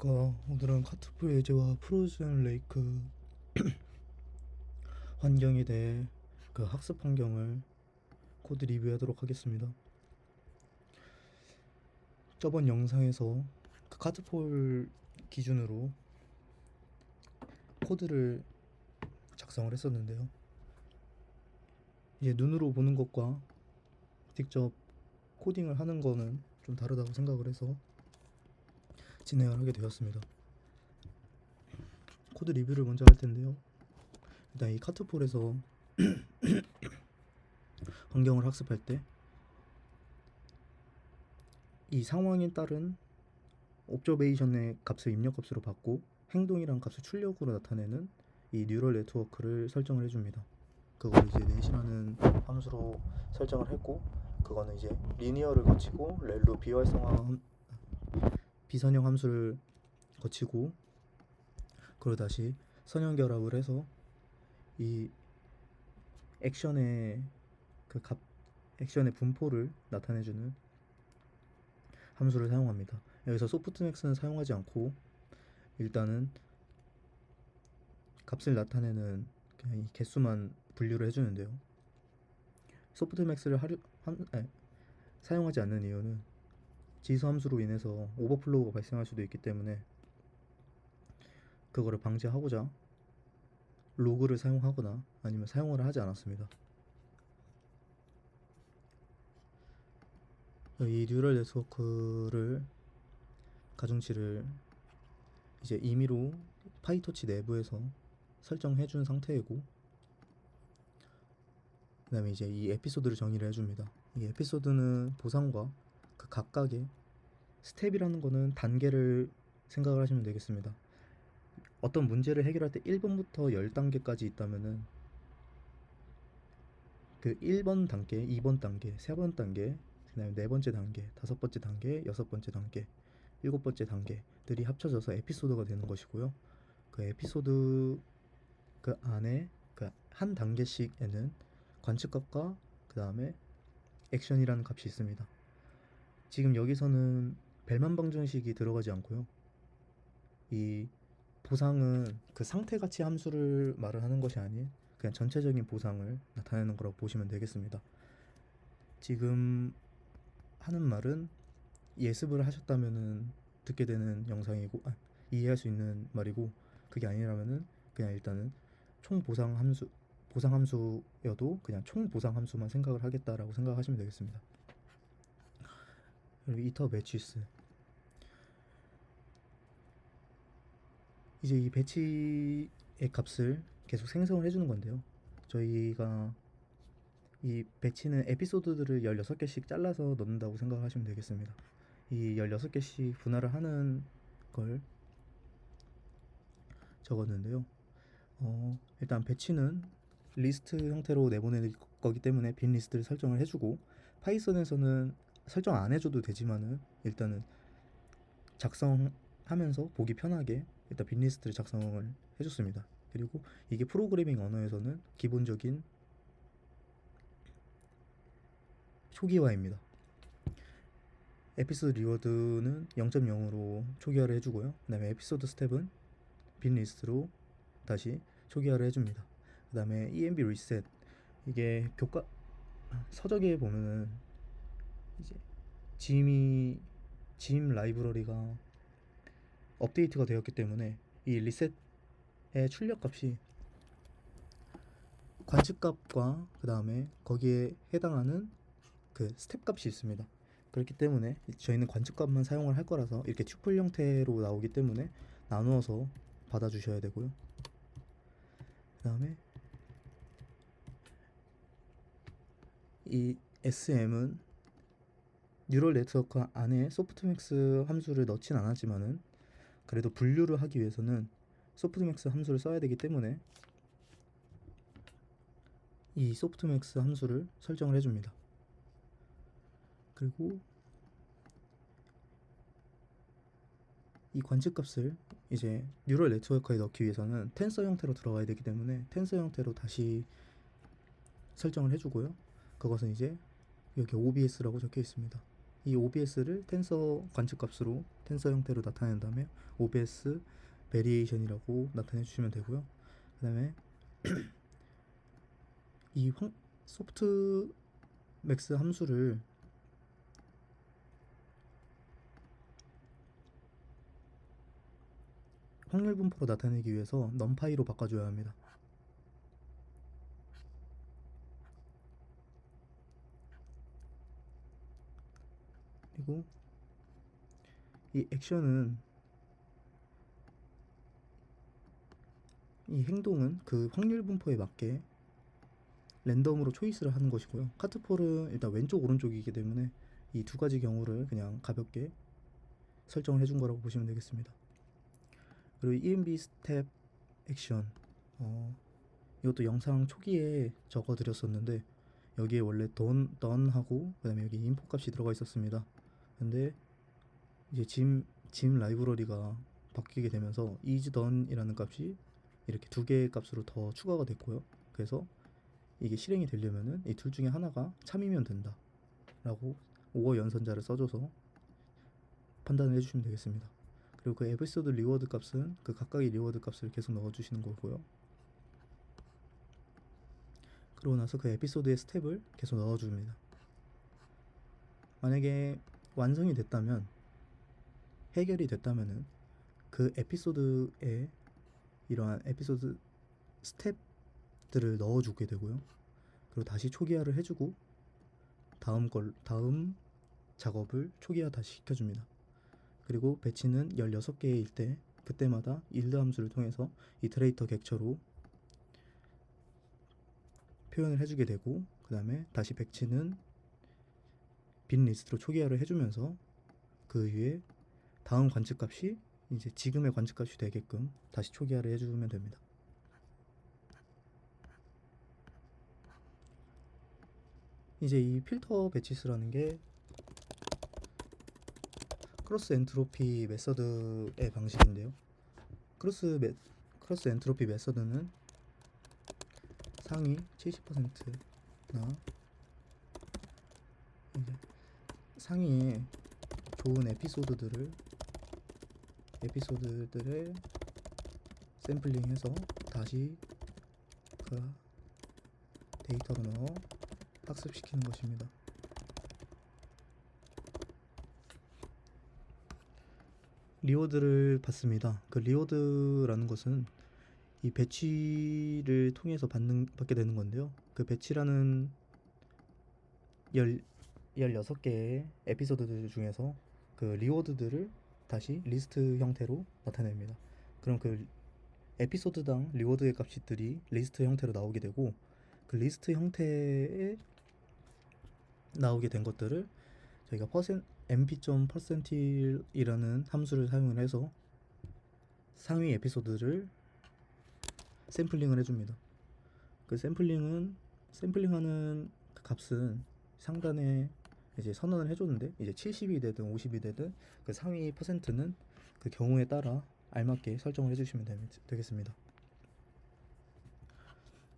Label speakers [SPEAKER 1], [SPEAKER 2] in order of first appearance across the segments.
[SPEAKER 1] 오늘은 카트풀 예제와 프로즌 레이크 환경에 대해 그 학습 환경을 코드 리뷰하도록 하겠습니다. 저번 영상에서 그 카트폴 기준으로 코드를 작성을 했었는데요. 이제 눈으로 보는 것과 직접 코딩을 하는 거는 좀 다르다고 생각을 해서 진행을 하게 되었습니다. 코드 리뷰를 먼저 할 텐데요. 일단 이 카트폴에서 환경을 학습할 때 이 상황에 따른 옵저베이션의 값을 입력 값으로 받고 행동이란 값을 출력으로 나타내는 이 뉴럴 네트워크를 설정을 해줍니다. 그걸 이제 넷이라는 함수로 설정을 했고, 그거는 이제 리니어를 거치고 렐로 비선형 함수를 거치고, 그걸 다시 선형 결합을 해서 이 액션의 액션의 분포를 나타내주는 함수를 사용합니다. 여기서 소프트맥스는 사용하지 않고 일단은 값을 나타내는 그냥 이 개수만 분류를 해주는데요. 소프트맥스를 사용하지 않는 이유는 지수 함수로 인해서 오버플로우가 발생할 수도 있기 때문에 그거를 방지하고자 로그를 사용하거나 아니면 사용을 하지 않았습니다. 이 뉴럴 네트워크를 가중치를 이제 임의로 파이토치 내부에서 설정해 준 상태이고, 그 다음에 이제 이 에피소드를 정의를 해줍니다. 이 에피소드는 보상과 그 각각의 스텝이라는 거는 단계를 생각을 하시면 되겠습니다. 어떤 문제를 해결할 때 1번부터 10단계까지 있다면은 그 1번 단계, 2번 단계, 3번 단계, 그다음에 네 번째 단계, 다섯 번째 단계, 여섯 번째 단계, 일곱 번째 단계들이 합쳐져서 에피소드가 되는 것이고요. 그 에피소드 그 안에 그 한 단계씩에는 관측값과 그 다음에 액션이라는 값이 있습니다. 지금 여기서는 벨만 방정식이 들어가지 않고요. 이 보상은 그 상태 가치 함수를 말을 하는 것이 아닌 그냥 전체적인 보상을 나타내는 거라고 보시면 되겠습니다. 지금 하는 말은 예습을 하셨다면은 듣게 되는 영상이고, 이해할 수 있는 말이고, 그게 아니라면은 그냥 일단은 총 보상 함수여도 그냥 총 보상 함수만 생각을 하겠다라고 생각하시면 되겠습니다. 그리고 이터 매치스, 이제 이 배치의 값을 계속 생성을 해주는 건데요. 저희가 이 배치는 에피소드들을 16개씩 잘라서 넣는다고 생각하시면 되겠습니다. 이 16개씩 분할을 하는 걸 적었는데요. 일단 배치는 리스트 형태로 내보낼 거기 때문에 빈 리스트를 설정을 해주고, 파이썬에서는 설정 안 해줘도 되지만은 일단은 작성하면서 보기 편하게 일단 빈 리스트를 작성을 해줬습니다. 그리고 이게 프로그래밍 언어에서는 기본적인 초기화입니다. 에피소드 리워드는 0.0으로 초기화를 해주고요. 그 다음에 에피소드 스텝은 빈 리스트로 다시 초기화를 해줍니다. 그 다음에 env reset, 이게 교과 서적에 보면은 이제 짐 라이브러리가 업데이트가 되었기 때문에 이 리셋의 출력값이 관측값과 그 다음에 거기에 해당하는 그 스텝 값이 있습니다. 그렇기 때문에 저희는 관측값만 사용을 할 거라서 이렇게 튜플 형태로 나오기 때문에 나누어서 받아주셔야 되고요. 그 다음에 이 SM은 뉴럴 네트워크 안에 소프트맥스 함수를 넣진 않았지만은 그래도 분류를 하기 위해서는 소프트맥스 함수를 써야 되기 때문에 이 소프트맥스 함수를 설정을 해줍니다. 그리고 이 관측값을 이제 뉴럴 네트워크에 넣기 위해서는 텐서 형태로 들어가야 되기 때문에 텐서 형태로 다시 설정을 해주고요. 그것은 이제 여기 OBS라고 적혀 있습니다. 이 OBS를 텐서 관측값으로 텐서 형태로 나타낸 다음에 OBS 베리에이션이라고 나타내 주시면 되고요. 그 다음에 이 소프트 맥스 함수를 확률 분포로 나타내기 위해서 num파이로 바꿔줘야 합니다. 그리고 이 액션은 이 행동은 그 확률 분포에 맞게 랜덤으로 초이스를 하는 것이고요. 카트폴은 일단 왼쪽 오른쪽이기 때문에 이 두 가지 경우를 그냥 가볍게 설정을 해준 거라고 보시면 되겠습니다. 그리고 EMB 스텝 액션 이것도 영상 초기에 적어 드렸었는데 여기에 원래 done하고 그 다음에 여기 인포 값이 들어가 있었습니다. 근데 이제 짐 라이브러리가 바뀌게 되면서 is done이라는 값이 이렇게 두 개의 값으로 더 추가가 됐고요. 그래서 이게 실행이 되려면은 이 둘 중에 하나가 참이면 된다 라고 5어 연선자를 써줘서 판단을 해주시면 되겠습니다. 그리고 그 에피소드 리워드 값은 그 각각의 리워드 값을 계속 넣어주시는 거고요. 그러고 나서 그 에피소드의 스텝을 계속 넣어줍니다. 만약에 완성이 됐다면, 해결이 됐다면은 그 에피소드에 이러한 에피소드 스텝들을 넣어주게 되고요. 그리고 다시 초기화를 해주고 다음 작업을 초기화 다시 시켜줍니다. 그리고 배치는 16개일 때 그때마다 일드 함수를 통해서 이터레이터 객처로 표현을 해주게 되고, 그 다음에 다시 배치는 빈 리스트로 초기화를 해주면서 그 위에 다음 관측값이 이제 지금의 관측값이 되게끔 다시 초기화를 해주면 됩니다. 이제 이 필터 배치스라는 게 크로스 엔트로피 메서드의 방식인데요. 크로스 엔트로피 메서드는 상위 70%나 이제 상위에 좋은 에피소드들을 샘플링해서 다시 그 데이터로 넣어 학습시키는 것입니다. 리워드를 받습니다. 그 리워드라는 것은 이 배치를 통해서 받게 되는 건데요. 그 배치라는 16개의 에피소드들 중에서 그 리워드들을 다시 리스트 형태로 나타냅니다. 그럼 그 에피소드당 리워드의 값들이 리스트 형태로 나오게 되고, 그 리스트 형태에 나오게 된 것들을 저희가 mp.percentile이라는 함수를 사용을 해서 상위 에피소드를 샘플링을 해줍니다. 그 샘플링하는 그 값은 상단에 이제 선언을 해줬는데, 이제 70이 되든 50이 되든 그 상위 퍼센트는 그 경우에 따라 알맞게 설정을 해주시면 되겠습니다.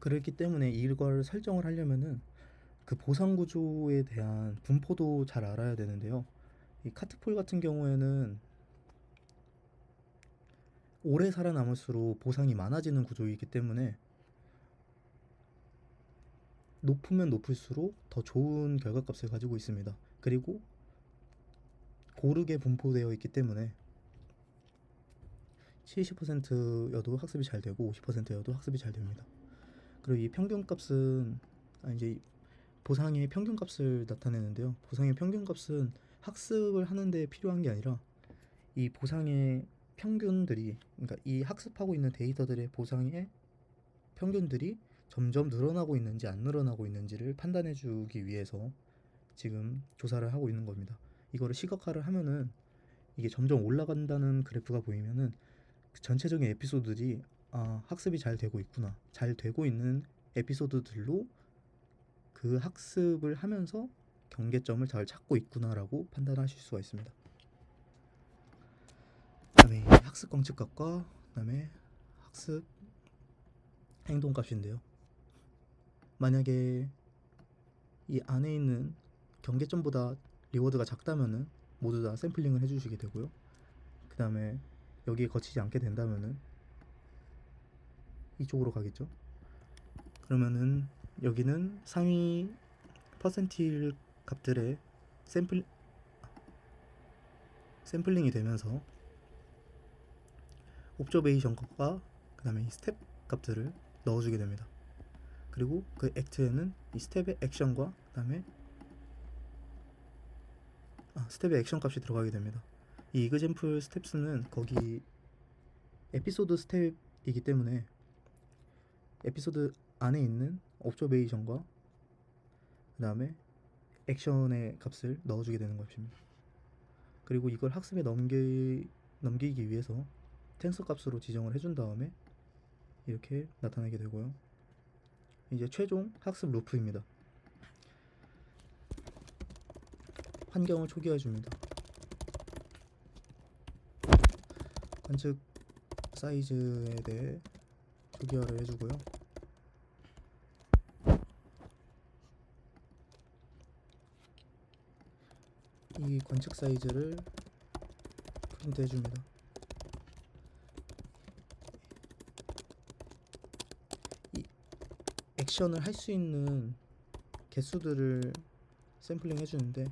[SPEAKER 1] 그렇기 때문에 이걸 설정을 하려면은 그 보상 구조에 대한 분포도 잘 알아야 되는데요. 이 카트폴 같은 경우에는 오래 살아남을수록 보상이 많아지는 구조이기 때문에 높으면 높을수록 더 좋은 결과값을 가지고 있습니다. 그리고 고르게 분포되어 있기 때문에 70%여도 학습이 잘 되고 50%여도 학습이 잘 됩니다. 그리고 이 평균값은 이제 보상의 평균값을 나타내는데요. 보상의 평균값은 학습을 하는데 필요한 게 아니라 이 보상의 평균들이, 그러니까 이 학습하고 있는 데이터들의 보상의 평균들이 점점 늘어나고 있는지 안 늘어나고 있는지를 판단해 주기 위해서 지금 조사를 하고 있는 겁니다. 이거를 시각화를 하면은 이게 점점 올라간다는 그래프가 보이면은 그 전체적인 에피소드들이 학습이 잘 되고 있구나, 잘 되고 있는 에피소드들로 그 학습을 하면서 경계점을 잘 찾고 있구나라고 판단하실 수가 있습니다. 그다음에 학습 관측값과 그다음에 학습 행동값인데요. 만약에 이 안에 있는 경계점보다 리워드가 작다면은 모두 다 샘플링을 해주시게 되고요. 그 다음에 여기에 거치지 않게 된다면은 이쪽으로 가겠죠. 그러면은 여기는 상위 퍼센틸 값들의 샘플링이 되면서 옵저베이션과 그 다음에 이 스텝 값들을 넣어주게 됩니다. 그리고 그 액트에는 이 스텝의 액션과 그 다음에 스텝의 액션 값이 들어가게 됩니다. 이 이그젠플 스텝스는 거기 에피소드 스텝이기 때문에 에피소드 안에 있는 옵저베이션과 그 다음에 액션의 값을 넣어주게 되는 것입니다. 그리고 이걸 학습에 넘기기 위해서 텐서 값으로 지정을 해준 다음에 이렇게 나타나게 되고요. 이제 최종 학습 루프입니다. 환경을 초기화해 줍니다. 관측 사이즈에 대해 초기화를 해주고요. 이 관측 사이즈를 프린트 해줍니다. 이 액션을 할 수 있는 개수들을 샘플링 해주는데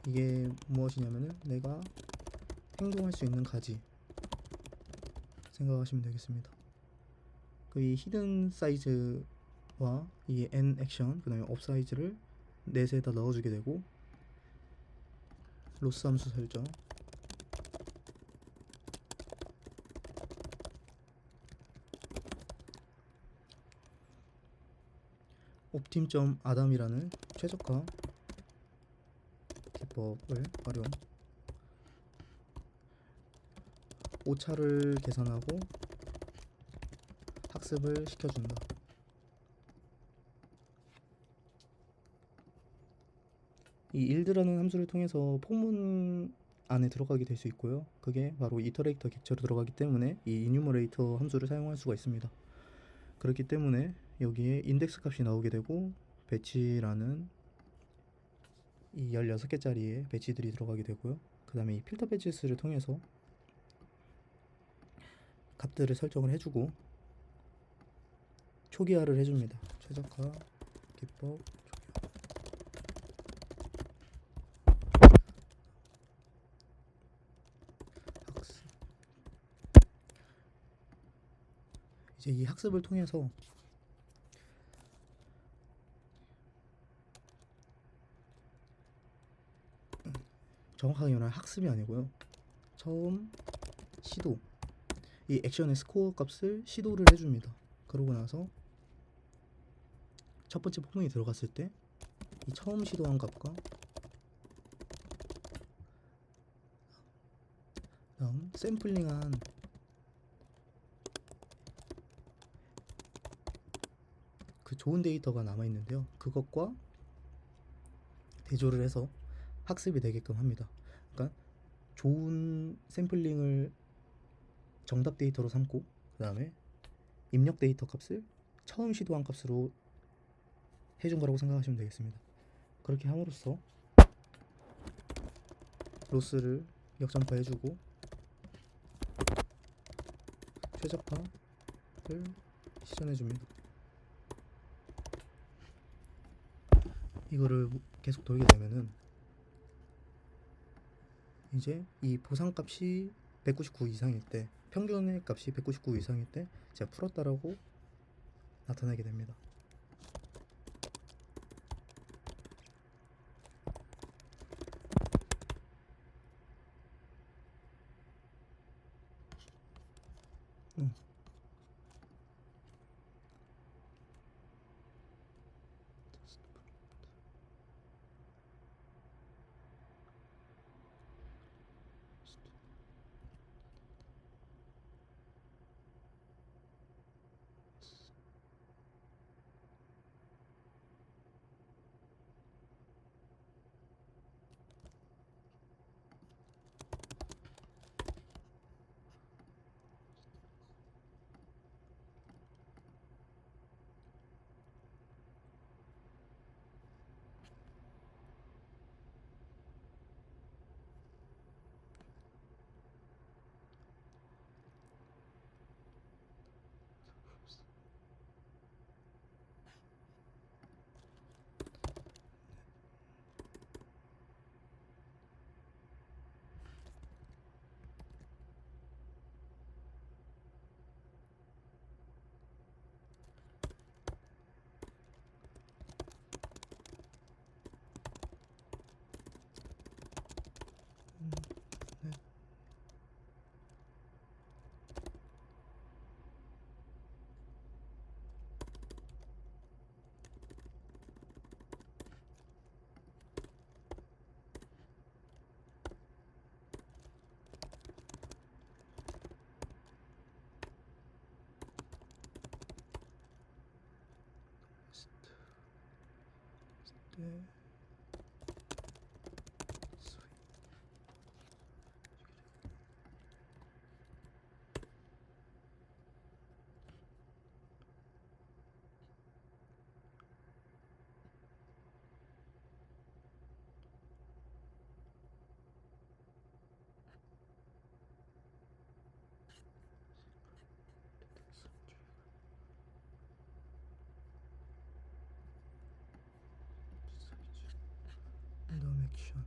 [SPEAKER 1] 이게 무엇이냐면은 내가 행동할 수 있는 가지 생각하시면 되겠습니다. 그 이 히든 사이즈와 이 n 액션 그 다음에 업 사이즈를 넷에다 넣어주게 되고 로스 함수 설정 optim.adam이라는 최적화 기법을 활용 오차를 계산하고 학습을 시켜준다. 이 일드라는 함수를 통해서 폭문 안에 들어가게 될 수 있고요. 그게 바로 이터레이터 객체로 들어가기 때문에 이 이뉴머레이터 함수를 사용할 수가 있습니다. 그렇기 때문에 여기에 인덱스 값이 나오게 되고 배치라는 이 16개짜리의 배치들이 들어가게 되고요. 그 다음에 이 필터 배치스를 통해서 값들을 설정을 해주고 초기화를 해줍니다. 최적화 기법 학습. 이제 이 학습을 통해서 정확하게 말하면 학습이 아니고요. 처음 시도 이 액션의 스코어 값을 시도를 해줍니다. 그러고 나서 첫 번째 폭문이 들어갔을 때 이 처음 시도한 값과 다음 샘플링한 그 좋은 데이터가 남아있는데요. 그것과 대조를 해서 학습이 되게끔 합니다. 그러니까 좋은 샘플링을 정답 데이터로 삼고 그 다음에 입력 데이터 값을 처음 시도한 값으로 해준 거라고 생각하시면 되겠습니다. 그렇게 함으로써 로스를 역전파해주고 최적화를 시전해줍니다. 이거를 계속 돌게 되면은 이제 이 보상값이 199 이상일 때 평균의 값이 199 이상일 때 제가 풀었다라고 나타나게 됩니다. 때 그다음 액션.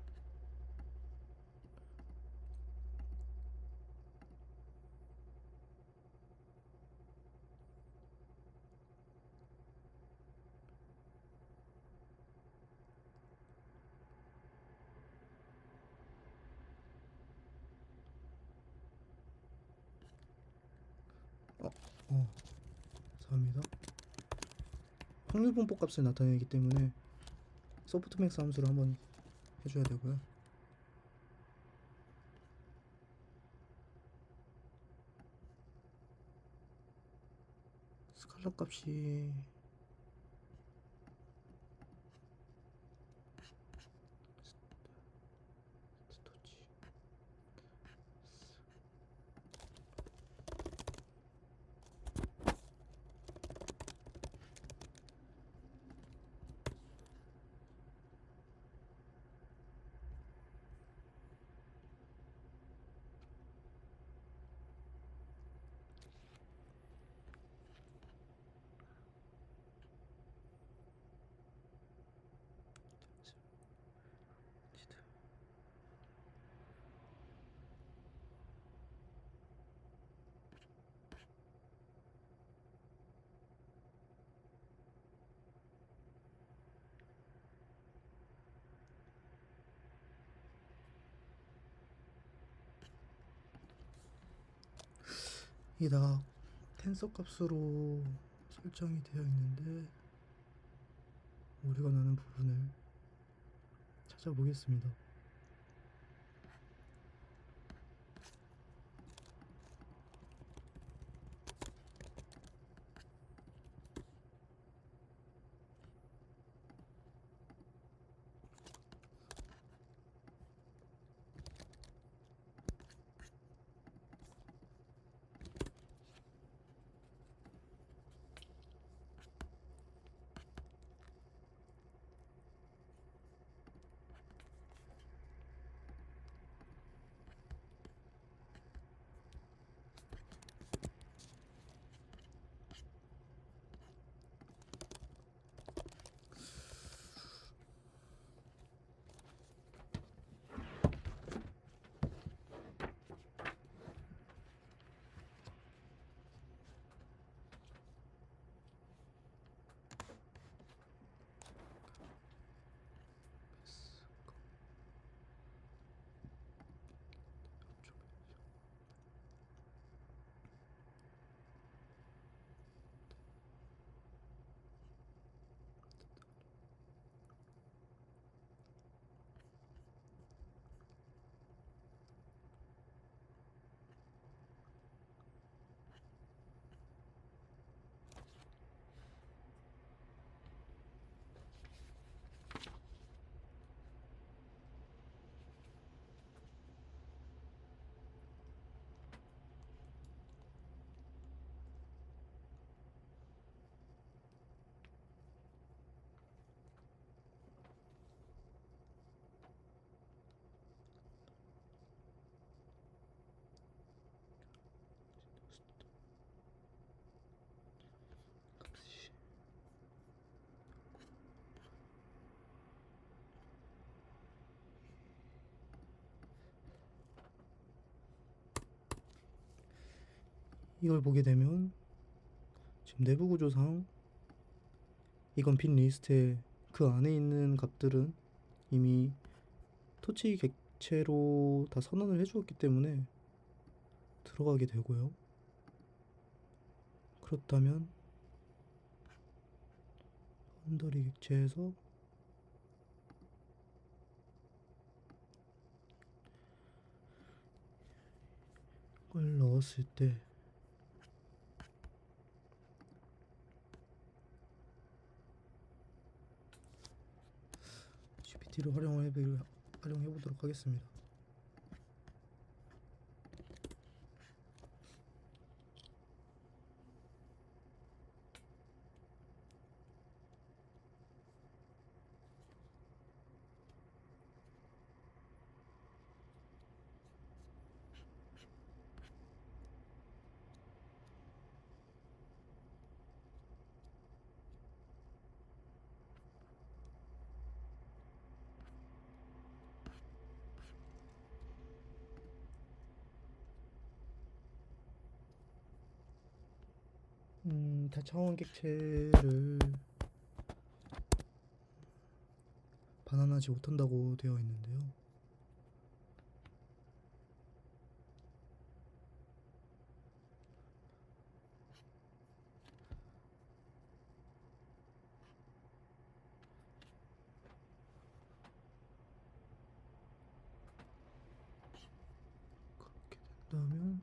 [SPEAKER 1] 감사합니다. 확률 분포 값을 나타내기 때문에 소프트맥스 함수를 한번 해줘야 되고요. 스칼라 값이 스토치 이게 다 텐서 값으로 설정이 되어 있는데 오류가 나는 부분을 찾아보겠습니다. 이걸 보게 되면 지금 내부 구조상 이건 빈 리스트에 그 안에 있는 값들은 이미 토치 객체로 다 선언을 해주었기 때문에 들어가게 되고요. 그렇다면 언더리 객체에서 걸 넣었을 때 뒤로 활용해 보도록 하겠습니다. 다차원 객체를 반환하지 못한다고 되어 있는데요. 그렇게 된다면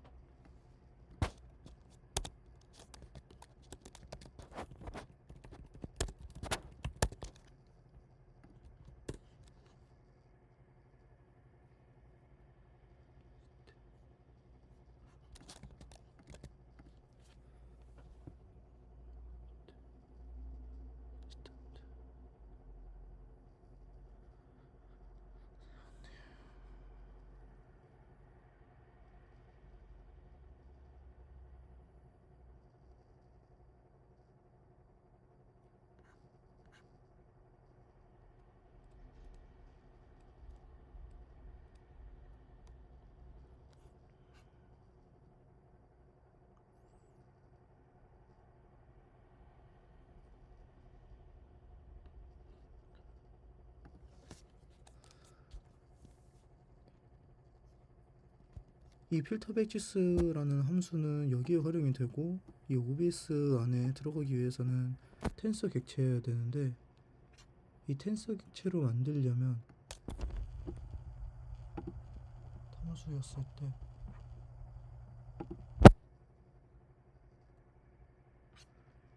[SPEAKER 1] 이 필터 백지스라는 함수는 여기에 활용이 되고, 이 OBS 안에 들어가기 위해서는 텐서 객체여야 되는데, 이 텐서 객체로 만들려면 함수였을 때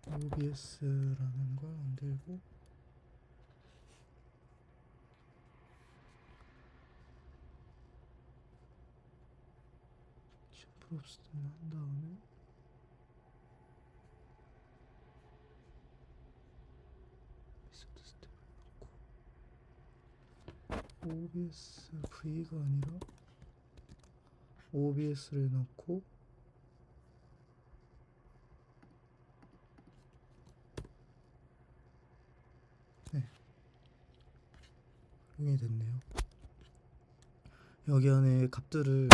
[SPEAKER 1] OBS라는 걸 만들고, 프롭스를 한 다음에 메소드 스텝을 넣고, OBS V가 아니라 OBS를 넣고, 네, 이게 됐네요. 여기 안에 값들을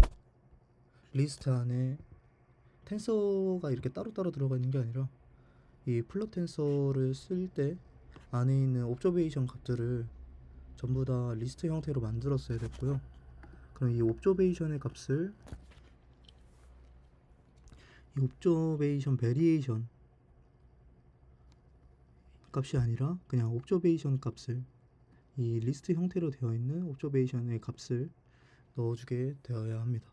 [SPEAKER 1] 리스트 안에 텐서가 이렇게 따로따로 들어가 있는 게 아니라, 이 플롯 텐서를 쓸 때 안에 있는 옵저베이션 값들을 전부 다 리스트 형태로 만들었어야 됐고요. 그럼 이 옵저베이션의 값을, 이 옵저베이션 베리에이션 값이 아니라 그냥 옵저베이션 값을, 이 리스트 형태로 되어 있는 옵저베이션의 값을 넣어주게 되어야 합니다.